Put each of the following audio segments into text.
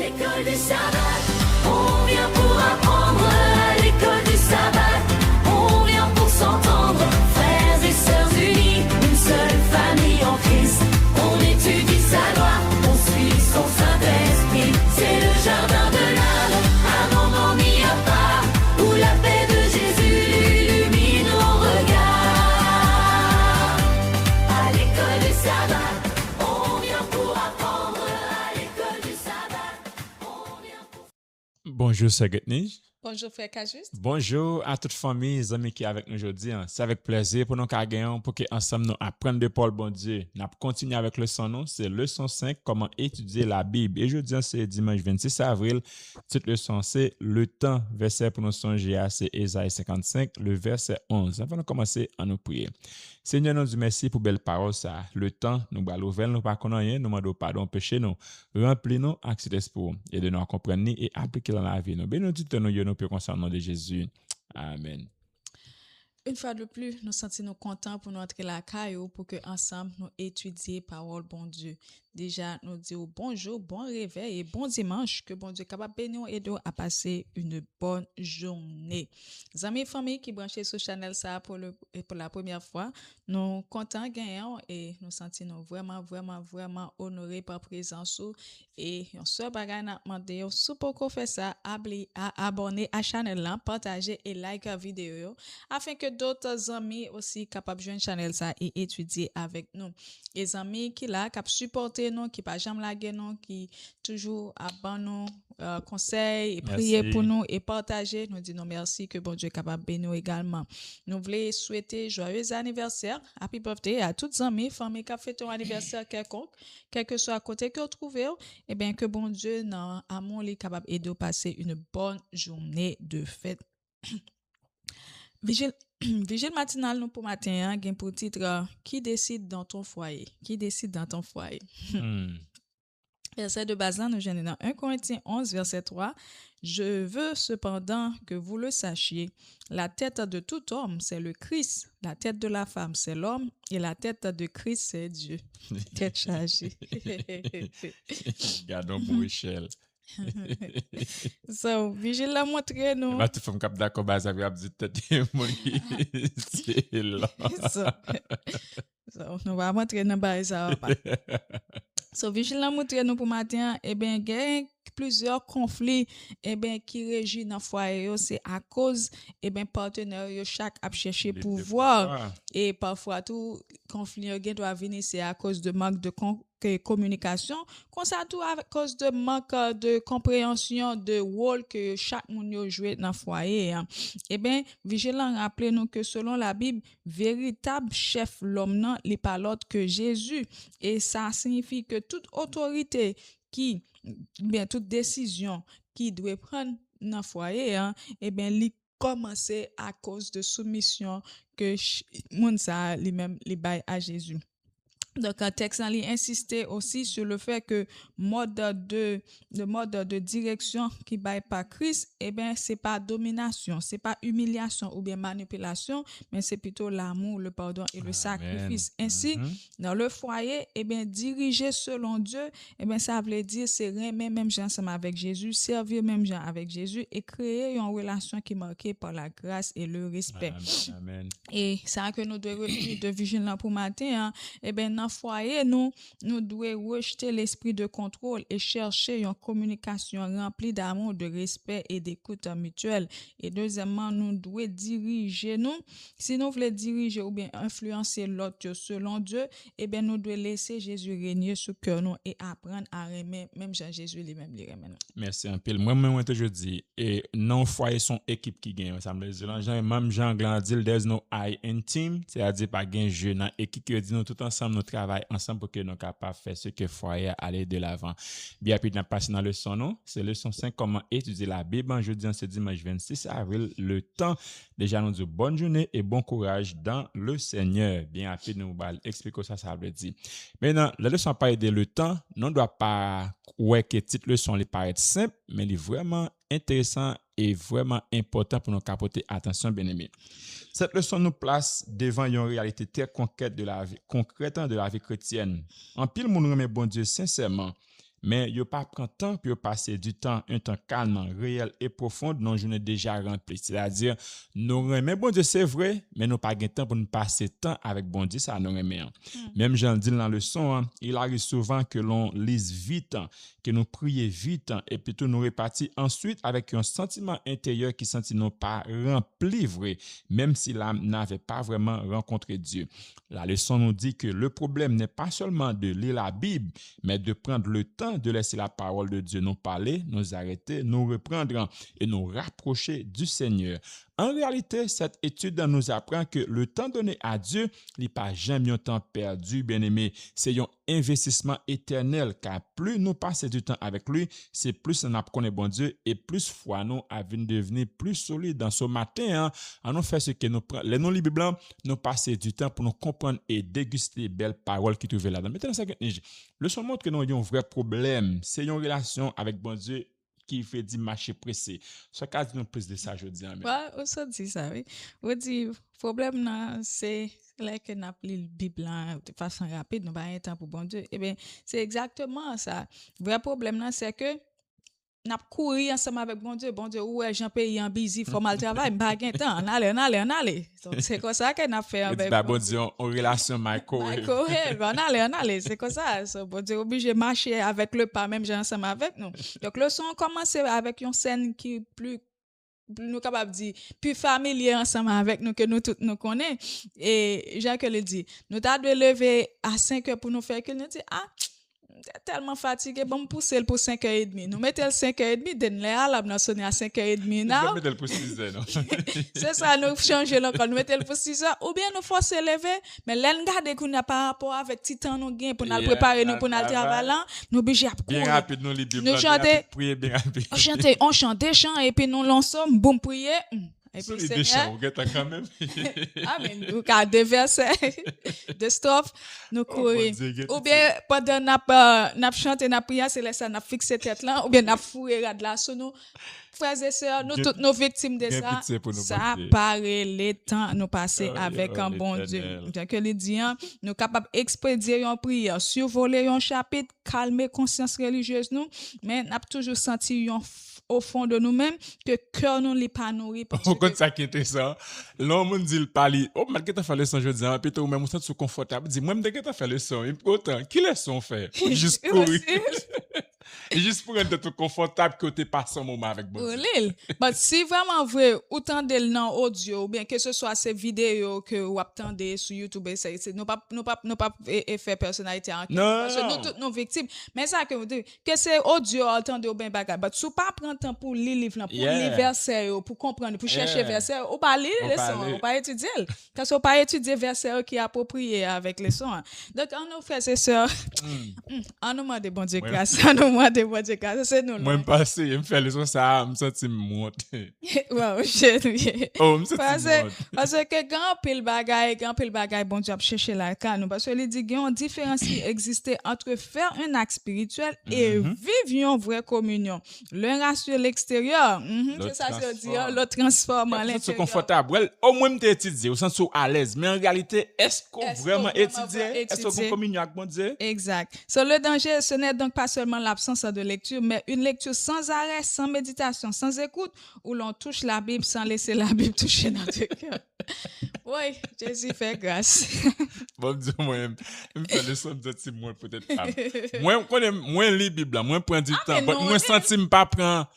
l'école du sabbat, on vient pour apprendre. À l'école du sabbat, on vient pour s'entendre. Frères et sœurs unis, une seule famille en Christ. On étudie sa loi, on suit son Saint-Esprit. C'est le jardin de l'âme, un moment mis à part, où la paix de Jésus illumine nos regards. À l'école du sabbat, on vient pour apprendre. À l'école du sabbat, on vient pour... Bonjour, c'est Getnij. Bonjour, frère Cajuste. Bonjour à toute famille, les amis qui sont avec nous aujourd'hui. C'est avec plaisir pour nous gagner pour que ensemble nous apprendre de Paul bon Dieu. Nous continuons avec le son nom, c'est leçon 5, comment étudier la Bible. Et jeudi, c'est dimanche 26 avril. Cette leçon, c'est le temps. Verset pour nous songer, c'est Ésaïe 55, le verset 11. Avant de commencer, à nous prier. Seigneur, nous disons merci pour belle parole, ça. Le temps, nous allons ouvrir, nous pas connaître rien, nous demandons pardon, péché nous. Remplis-nous avec cet esprit et de nous comprendre et appliquer dans la vie. Nous bénissons nous pour concernant de Jésus. Amen. Une fois de plus, nous sentons contents pour nous entrer la caillou pour que ensemble nous étudier parole bon Dieu. Déjà, nous disons bonjour, bon réveil et bon dimanche, que bon Dieu capable de nous aider à passer une bonne journée. Les amis et familles qui branchent sur channel ça pour la première fois, nous contents gagnants et nous sentons vraiment honorés par présence et on se bagaille n'a demandé si vous faire ça, abonner à channel là, partager et like la vidéo afin que d'autres amis aussi capables de joindre channel ça et étudier avec nous. Les amis qui là cap supporter nous, qui pas jamais laguer nous, qui toujours abonnent nous conseils et prier pour nous et partager, nous disons merci que bon Dieu est capable de nous également. Nous voulons souhaiter joyeux anniversaire, happy birthday à toutes les amis, familles qui fait ton anniversaire quelconque, quel que soit à côté que vous trouvez, et bien que bon Dieu dans amour est capable de passer une bonne journée de fête. Vigile matinal nous pour matin, gain pour titre qui décide dans ton foyer, qui décide dans ton foyer. Verset de base là, nous venons dans 1 Corinthiens 11, verset 3. Je veux cependant que vous le sachiez, la tête de tout homme, c'est le Christ, la tête de la femme, c'est l'homme, et la tête de Christ, c'est Dieu. Tête chargée. Gardons pour Michel. So, vigile la montre nous. Ma toute femme cap d'accord bas avec dit tête c'est là. So, nous va montrer dans bas ça. So, vigile la montre nous pour matin, eh bien, il y a plusieurs conflits eh bien qui régissent dans foyer, c'est à cause eh bien partenaire yo chaque a chercher pouvoir et parfois tout conflit doit venir c'est à cause de manque de communication, comme ça tout à cause de manque de compréhension de rôle que chaque monde yo joué dans foyer. Eh bien, vigilant rappelez nous que selon la Bible, véritable chef l'homme non, n'est pas l'autre que Jésus et ça signifie que toute autorité qui bien toute décision qui doit prendre dans le foyer et bien li commencer à cause de soumission que moun sa lui-même li bay à Jésus. Donc, un texte insistait aussi sur le fait que le mode de direction qui baille par Christ, eh bien, c'est pas domination, c'est pas humiliation ou bien manipulation, mais c'est plutôt l'amour, le pardon et le sacrifice. Ainsi, dans le foyer, eh bien, diriger selon Dieu, eh bien, ça veut dire c'est remettre même gens ensemble avec Jésus, servir même gens avec Jésus et créer une relation qui est marquée par la grâce et le respect. Amen. Et ça que nous devons retenir de vigilant pour matin, eh bien, dans le foyer, nous devons rejeter l'esprit de contrôle et chercher une communication remplie d'amour, de respect et d'écoute mutuelle. Et deuxièmement, nous devons diriger nous. Si nous voulons diriger ou bien influencer l'autre selon Dieu, eh bien, nous devons laisser Jésus régner sur cœur nous et apprendre à aimer même Jean-Jésus lui-même les remet. Merci un peu. Moi, je dis, et non foyer son équipe qui gagne. Ça me dit, même Jean Glandil, there's no I in team, c'est-à-dire pas gain jeu dans équipe qui dit nous tout ensemble, nous travaillons ensemble pour que nous capables faire ce que foyer aller de l'avant. Bien, puis, nous passons dans le leçon, non? C'est leçon 5, comment étudier la Bible. Jeudi, ce dimanche 26 avril, le temps. Déjà, nous disons bonne journée et bon courage dans le Seigneur. Bien, après, nous allons expliquer ça, ça veut dire. Maintenant, la leçon parle de le temps. Non, doit pas, ouais, que cette leçon, les paraît simple, mais elle est vraiment intéressant et vraiment important pour nous capoter. Attention, bien aimé. Cette leçon nous place devant une réalité très concrète de la vie chrétienne. En pile, nous remet bon Dieu sincèrement, mais yo pas prend temps pour passer du temps, un temps calme, réel et profond, non journée déjà remplie. C'est-à-dire, nous remet bon Dieu, c'est vrai, mais nous pas de temps pour nous passer temps avec bon Dieu, ça nous remet. Même Jean dit dans le son, il arrive souvent que l'on lise vite, que nous prions vite, et puis tout nous répartit ensuite avec un sentiment intérieur qui sentit nous pas rempli vrai, même si l'âme n'avait pas vraiment rencontré Dieu. La leçon nous dit que le problème n'est pas seulement de lire la Bible, mais de prendre le temps de laisser la parole de Dieu nous parler, nous arrêter, nous reprendre et nous rapprocher du Seigneur. En réalité, cette étude nous apprend que le temps donné à Dieu n'est pas jamais un temps perdu, bien-aimé. C'est un investissement éternel, car plus nous passons du temps avec lui, c'est plus on connaît bon Dieu et plus foi nous a devenir plus solide. Dans ce matin, on nous fait ce que nous prenons. Les non-libres blancs, nous passons du temps pour nous comprendre et déguster les belles paroles qui trouvent là-dedans. Maintenant, le seul montre que nous avons un vrai problème, c'est une relation avec bon Dieu qui fait du marché pressé. Ce cas nous plus de ça, je dis. Ouais, on se dit ça, oui. On dit, problème, là, c'est là que nous appelons la Bible de façon rapide, nous n'avons pas temps pour bon Dieu. Eh bien, c'est exactement ça. Le vrai problème, là, c'est que n'a couru ensemble avec bon Dieu, ouais, j'en paye en busy, faut mal travail, pas gain temps, on allait. Donc, c'est comme ça que n'a fait avec bon Dieu, en relation Michael, on allait, c'est comme ça. So, bon Dieu, obligé de marcher avec le pas, même j'ai ensemble avec nous. Donc, le son commence avec une scène qui est plus nous capable de dire plus familier ensemble avec nous que nous tous nous connaissons. Et Jacques le dit, nous t'as de lever à 5 heures pour nous faire que nous dit, tellement fatigué, bon, pousser pour 5h30. Nous mettons le 5h30, den les alarmes nous sonner à 5h30. Nous mettons le pour 6h, non? C'est ça, nous changer encore, nous mettons le pour 6h, ou bien nous forcer lever, mais l'en garder qu'on a par rapport avec titan nous gain pour nous préparer nous pour nous travailler, nous obligé à bien rapide, nous chanter, prier bien rapide. On chante des chants et puis nous lançons, boum, prier. Et puis des chants, quand même. Mais nous avons des versets, de stuff, nous courir. Ou bien, pendant n'a chanté, n'a prié, c'est là ça, n'a fixé tête là, ou bien n'a fourré de là, sur nous, frères et sœurs, nous toutes nos victimes de ça, ça paraît les temps nous passer avec un bon Dieu. Donc, les diants, nous capables d'expédier une prière, survoler un chapitre, calmer conscience religieuse nous, mais n'a toujours senti au fond de nous-mêmes que cœur nous n'est pas nourri. Au compte ça qui est intéressant, l'homme dit le parler, malgré que tu fait le son, je dis, puis toi même on sent confortable, dis moi même que tu fait le son, et autant, qui le son fait? Juste courir. Et juste pour être tout confortable que tu passes un moment avec bon Dieu. Mais si vraiment vrai, autant de l'en audio, ou bien que ce soit ces vidéos que vous attendez sur YouTube, c'est nous pas faire personnalité en parce que nous toutes nos victimes. Mais ça que vous dites, que c'est audio, attendez ou bien bagarre. Mais si vous pas prendre temps pour lire livre, pour lire verset, pour comprendre, pour chercher verset, ou pas lire les sons, ou pas étudier. Parce que vous pas étudier verset qui est approprié avec les sons. Donc, on nous fait ces sœurs, on nous demande bon Dieu grâce, de bon Dieu grâce, c'est nous. Moi, me passer, me faire le son, ça, me sentir monter. Wow, me sentir parce que grand pile bagaille, bon Dieu, chercher la canne. Parce que il dit qu'il y a une différence qui existe entre faire un acte spirituel et vivre une vraie communion. L'un rassure l'extérieur, c'est ça que je dis, l'autre transforme à l'intérieur. C'est confortable. Au moins, tu étudies, au sens où à l'aise. Mais en réalité, est-ce qu'on vraiment étudie? Est-ce qu'on communion avec mon Dieu? Exact. Le danger, ce n'est donc pas seulement l'absence de lecture, mais une lecture sans arrêt, sans méditation, sans écoute, où l'on touche la Bible sans laisser la Bible toucher notre cœur. Oui, Jésus fait grâce. Bon Dieu, moi-même, je me fais le son de ce moi peut-être pas. Moi, je connais moins les Bibles, moi, je prends du temps. Moi, je sens que je ne pas prendre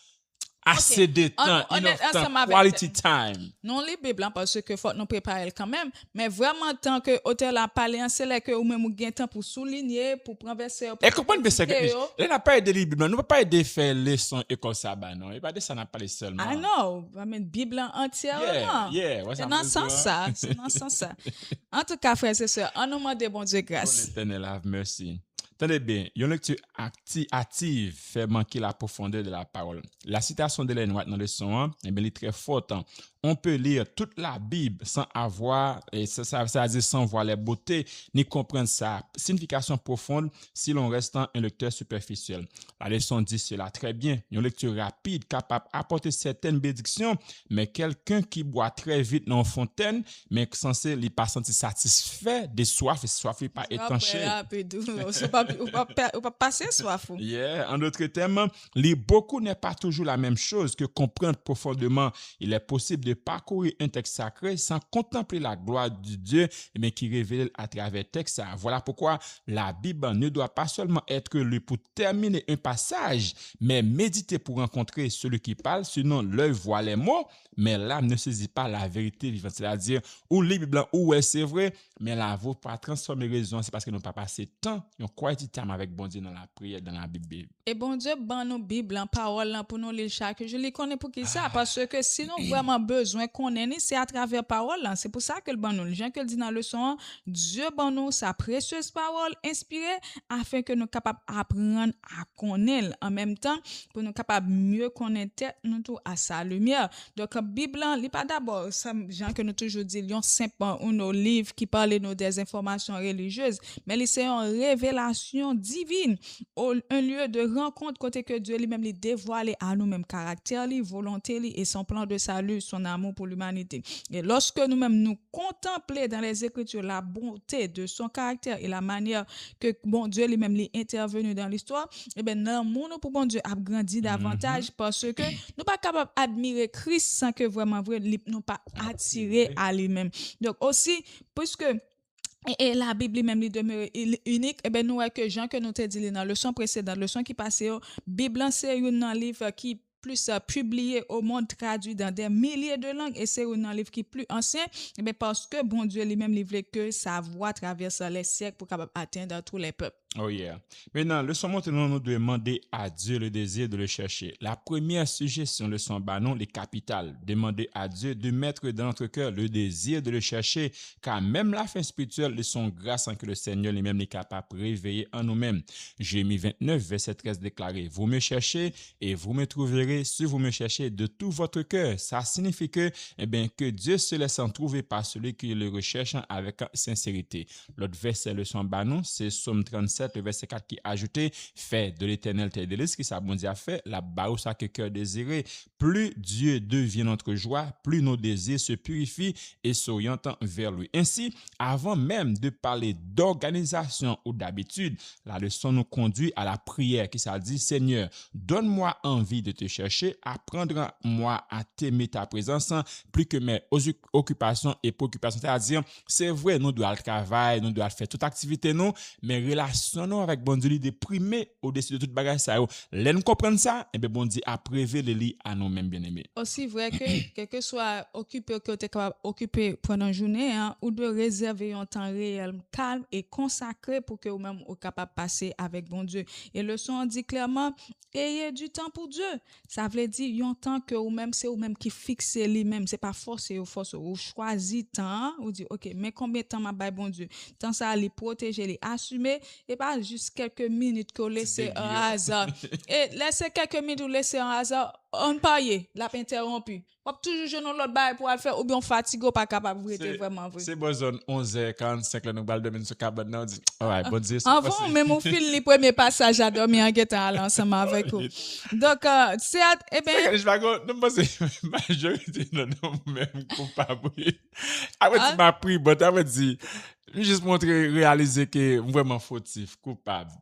assez de temps, enough time, quality time. Non, les Bibles, parce que faut nous préparer quand même, mais vraiment, tant que l'auteur a parlé, c'est là que ou même gain temps pour souligner, pour prendre verset. Et comprenez bien ça que il n'a pas aidé les Bibles, nous ne peut pas aider faire leçon école sabbat, non. Il pas de ça n'a pas les seulement. Ah non, mais Bible entièrement. C'est dans ce sens ça, En tout cas, frères et sœurs, en nous demande bon Dieu grâce. L'éternel have mercy. Tenez bien, une lecture active fait manquer la profondeur de la parole. La citation d'Ellen White dans le son, elle est très forte. On peut lire toute la Bible sans avoir, et ça veut dire sans voir les beautés, ni comprendre sa signification profonde si l'on reste un lecteur superficiel. La leçon dit cela très bien. Une lecture rapide, capable d'apporter certaines bénédictions, mais quelqu'un qui boit très vite dans une fontaine, mais censé ne pas sentir satisfait, des soif et soif pas étanché. C'est pas ou pas passer soif. Yeah. En d'autres termes, lire beaucoup n'est pas toujours la même chose que comprendre profondément. Il est possible de parcourir un texte sacré sans contempler la gloire de Dieu qui révèle à travers le texte. Voilà pourquoi la Bible ne doit pas seulement être lue pour terminer un passage, mais méditer pour rencontrer celui qui parle. Sinon, l'œil voit les mots, mais l'âme ne saisit pas la vérité vivante. C'est-à-dire, ou les Bibles, ou c'est vrai, mais la vaut pas transformer raison. C'est parce que nous pas passé temps, nous quality time avec bon Dieu dans la prière, dans la Bible. Et bon Dieu, ban nous Bible, en parole, pour nous lire chaque. Je les connais pour qui ça? Parce que si nous vraiment besoin qu'on ait, c'est à travers parole. C'est pour ça que le ban nous. Les gens qui le dit dans le leçon, Dieu ban nous sa précieuse parole inspirée afin que nous soyons capables d'apprendre à connaître en même temps pour nous capables mieux connaître nous tout à sa lumière. Donc, la Bible, il n'est pas d'abord, ça, gens que nous toujours dit, lion simple ou nos livres qui parlent nous des informations religieuses, mais c'est une révélation divine, un lieu de rencontre côté que Dieu lui-même lui dévoile à nous-mêmes caractère, volonté et son plan de salut, son amour pour l'humanité. Et lorsque nous-mêmes nous contemplons dans les Écritures la bonté de son caractère et la manière que bon Dieu lui-même lui intervenu dans l'histoire, et bien l'amour pour bon Dieu a grandi davantage parce que nous pas capables d'admirer Christ sans que vraiment nous pas attiré à lui-même. Donc aussi puisque et la Bible même lui demeure unique, et ben nous que Jean que nous te dit dans le leçon précédente, leçon qui passait, Bible c'est un livre qui plus publié au monde, traduit dans des milliers de langues, et c'est un livre qui est plus ancien, et bien parce que bon Dieu lui-même il voulait que sa voix traverse les siècles pour capable atteindre tous les peuples. Oh yeah. Maintenant, le son maintenant nous demander à Dieu le désir de le chercher. La première suggestion, le son banon, les capitales. Demander à Dieu de mettre dans notre cœur le désir de le chercher, car même la fin spirituelle de son grâce en que le Seigneur lui-même est capable de réveiller en nous-mêmes. Jérémie 29, verset 13 déclaré, vous me cherchez et vous me trouverez si vous me cherchez de tout votre cœur. Ça signifie que, que Dieu se laisse en trouver par celui qui le recherche avec sincérité. L'autre verset, le son banon, c'est Somme 37, le verset 4 qui ajouté, fait de l'éternel tes délices, qui ça bon Dieu a fait, la barre ça que cœur désiré. Plus Dieu devient notre joie, plus nos désirs se purifient et s'orientent vers lui. Ainsi, avant même de parler d'organisation ou d'habitude, la leçon nous conduit à la prière qui ça dit, Seigneur, donne-moi envie de te chercher, apprendre-moi à t'aimer ta présence, plus que mes occupations et préoccupations. C'est-à-dire, c'est vrai, nous devons travailler, nous devons faire toute activité, nous, mais relation avec bon Dieu déprimé au-dessus de toute bagage ça. Là nous comprendre ça, et bien bon Dieu a prévu le lit à nous-mêmes bien-aimés. Aussi vrai que quel que soit occupé que tu es capable occuper pendant une journée ou de réserver un temps réel calme et consacré pour que vous-même vous capable passer avec bon Dieu. Et le son dit clairement ayez du temps pour Dieu. Ça veut dire un temps que vous-même c'est vous-même qui fixe lui-même, c'est pas forcé ou choisit temps ou dit OK, mais combien de temps m'a bail bon Dieu? Temps ça aller protéger, les assumer et pas juste quelques minutes que vous laissez un hasard. Et laisser quelques minutes ou laisser un hasard, on paye, l'a interrompu. Ou toujours jeune l'autre bail pour le faire ou bien fatigué pas capable de vraiment vrai. C'est bon zone 11h45 là nous bal demain sur cabane on dit ouais bon Dieu. Avant même mon fil les premiers passages à dormir en guettant ensemble avec vous. Donc c'est et ben je vais non penser majorité non même coupable. Après tu m'as pris but après dit juste montrer réaliser que vraiment fautif coupable.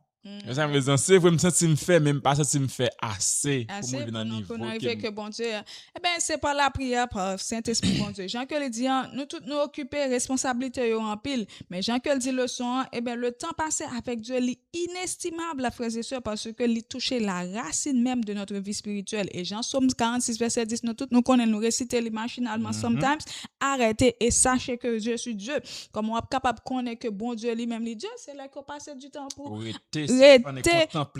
Ça me dit c'est vraiment ça me fait même pas ça me fait assez pour me venir dans niveau que bon Dieu c'est par la prière par Saint-Esprit bon Dieu. Jean que le dit nous tous nous occuper responsabilité en pile mais Jean que le dit leçon le temps passé avec Dieu est inestimable la frères et sœurs parce que il touche la racine même de notre vie spirituelle et Jean Somme 46 verset 10 nous tous nous connaissons nous réciter les machinalement sometimes arrêtez et sachez que je suis Dieu comme on est capable de connaître que bon Dieu lui-même Dieu c'est là qu'on passe du temps pour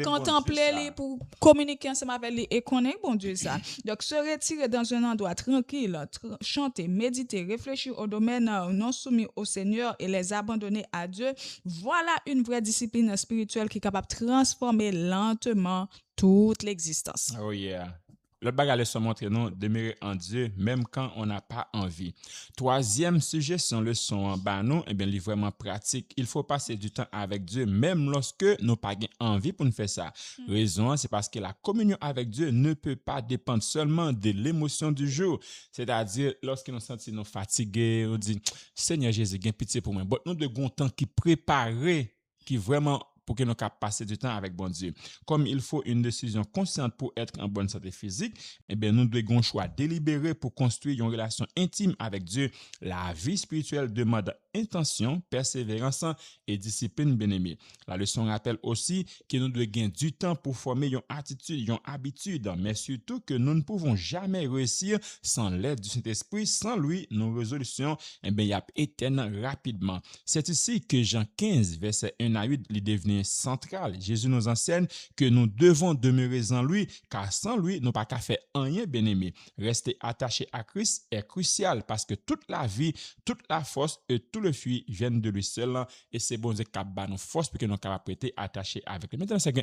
contempler pour communiquer ensemble avec lui et connaître bon Dieu ça. Donc se retirer dans un endroit tranquille, chanter, méditer, réfléchir au domaine non soumis au Seigneur et les abandonner à Dieu, voilà une vraie discipline spirituelle qui est capable de transformer lentement toute l'existence. Oh yeah. Le bagage se montre non demeurer en Dieu même quand on n'a pas envie. Troisième suggestion leçon en banon il est vraiment pratique. Il faut passer du temps avec Dieu même lorsque nous pas envie pour nous faire ça. Raison c'est parce que la communion avec Dieu ne peut pas dépendre seulement de l'émotion du jour. C'est-à-dire lorsque nous sentons nous fatigués, on dit Seigneur Jésus, gain pitié pour moi. Nous devons temps qui préparer qui vraiment pour que nous puissions passer du temps avec bon Dieu. Comme il faut une décision consciente pour être en bonne santé physique, eh bien, nous devons choix délibéré pour construire une relation intime avec Dieu. La vie spirituelle demande intention, persévérance et discipline, bien-aimé. La leçon rappelle aussi que nous devons gagner du temps pour former une attitude, une habitude, mais surtout que nous ne pouvons jamais réussir sans l'aide du Saint-Esprit. Sans lui, nos résolutions, eh bien, y a éteignent rapidement. C'est ici que Jean 15, verset 1 à 8, il devient central. Jésus nous enseigne que nous devons demeurer en lui, car sans lui, nous pas qu'à faire rien, bien-aimé. Rester attaché à Christ est crucial parce que toute la vie, toute la force et tout le fruit viennent de lui seul. Et c'est bon Dieu qui a nous force pour que nous capables rester attachés avec lui. Maintenant, c'est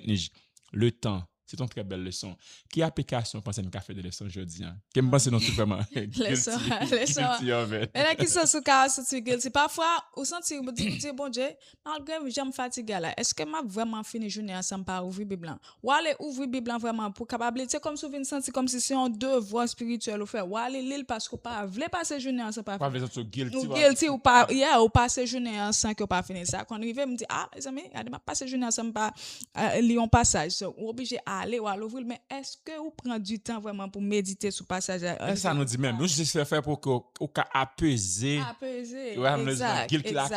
le temps. C'est une très belle leçon. Qui application pense à une café de leçon aujourd'hui? Qui me pense non tout vraiment? Leçon. Mais là, qui sont sous caractère sentir guilty. Parfois, ou sentir, dire, bon Dieu, malgré j'aime fatigué là, est-ce que m'a vraiment fini journée ensemble par ouvrir Bible? Ou aller ouvrir Bible vraiment pour capable, tu sais, comme si vous sentir comme si c'est un devoir spirituel ou faire. Ou aller lire parce que pas voulez passer journée ensemble par. Pas besoin de guilty. Ou guilty ou pas, ou passer journée ensemble que pas fini ça. Quand on arrive, me dit, ah, les amis, regardez, m'a passer journée ensemble par lire un passage. So, ou obligé à aller ou à l'ouvrir, mais est-ce que vous prenez du temps vraiment pour méditer sur le passage? Ça nous dit même, nous juste faire pour qu'au cas apaiser. Exact. Exact.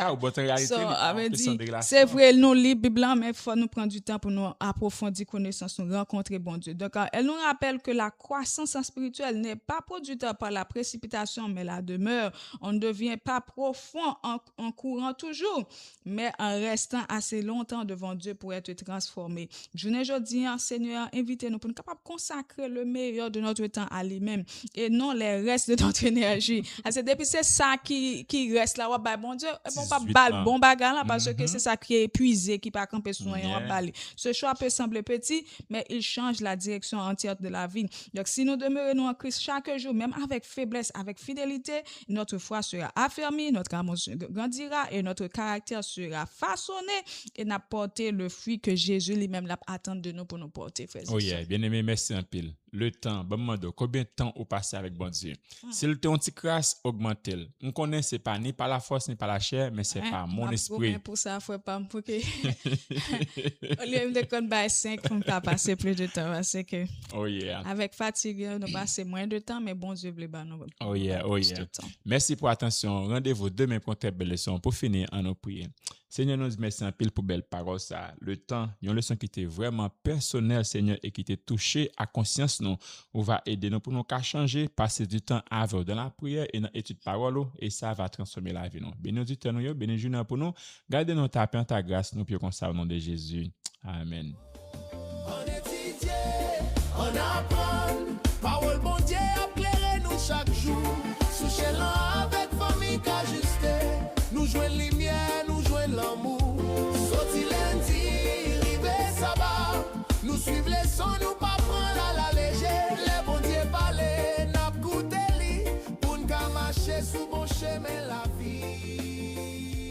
C'est vrai, nous lit Bible, mais il faut nous prendre du temps pour nous approfondir connaissance, nous rencontrer bon Dieu. Donc, elle nous rappelle que la croissance spirituelle n'est pas produite par la précipitation, mais la demeure. On ne devient pas profond en courant toujours, mais en restant assez longtemps devant Dieu pour être transformé. Je ne dis, Seigneur, invitez-nous pour nous capables de consacrer le meilleur de notre temps à lui-même et non les restes de notre énergie. Parce que depuis c'est ça qui reste là, bon Dieu, on pas balle bon bagarre là parce que c'est ça qui est épuisé, qui pas camper sur rien, on balle. Ce choix peut sembler petit, mais il change la direction entière de la vie. Donc si nous demeurons en Christ chaque jour, même avec faiblesse, avec fidélité, notre foi sera affermie, notre amour grandira et notre caractère sera façonné et n'apporter le fruit que Jésus lui-même attend de nous pour nous porter, frères. Oh yeah, bien aimé, merci un pile. Le temps, combien de temps vous passez avec bon Dieu? Si le temps crasse, augmente-le. On connaît, c'est pas ni par la force, ni par la chair, mais c'est par mon esprit. Pour ça, faut pas pour que au lieu de qu'on baille 5 pour pas passer plus de temps parce que avec fatigue, nous passer moins de temps, mais bon Dieu veut pas nous. Oh yeah. Merci pour l'attention. Rendez-vous demain pour une très belle leçon. Pour finir, en nous prier. Seigneur, nous merci un pile pour belle parole ça. Le temps, une leçon qui était vraiment personnelle, Seigneur, et qui était touchée à conscience nous. On va aider nous pour nous changer, passer du temps avec dans la prière et dans l'étude parole et ça va transformer la vie nous. Bénis du temps nous, bénis journée pour nous. Gardez nous taper en ta grâce nous puis comme ça au nom de Jésus. Amen.